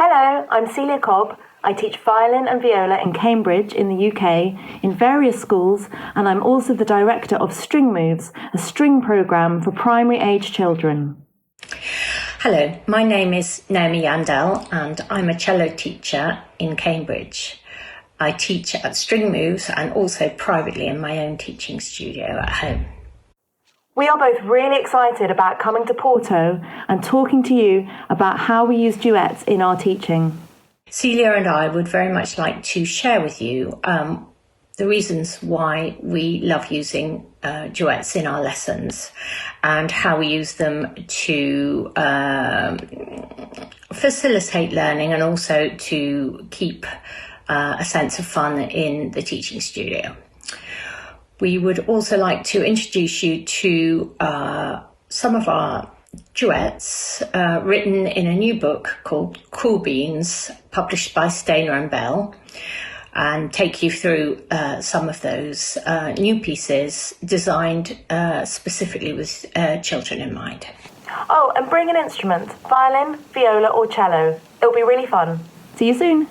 Hello, I'm Celia Cobb. I teach violin and viola in Cambridge in the UK in various schools, and I'm also the director of String Moves, a string programme for primary age children. Hello, my name is Naomi Yandell and I'm a cello teacher in Cambridge. I teach at String Moves and also privately in my own teaching studio at home. We are both really excited about coming to Porto and talking to you about how we use duets in our teaching. Celia and I would very much like to share with you the reasons why we love using duets in our lessons and how we use them to facilitate learning and also to keep a sense of fun in the teaching studio. We would also like to introduce you to some of our duets written in a new book called Cool Beans, published by Stainer and Bell, and take you through some of those new pieces designed specifically with children in mind. Oh, and bring an instrument, violin, viola or cello. It'll be really fun. See you soon.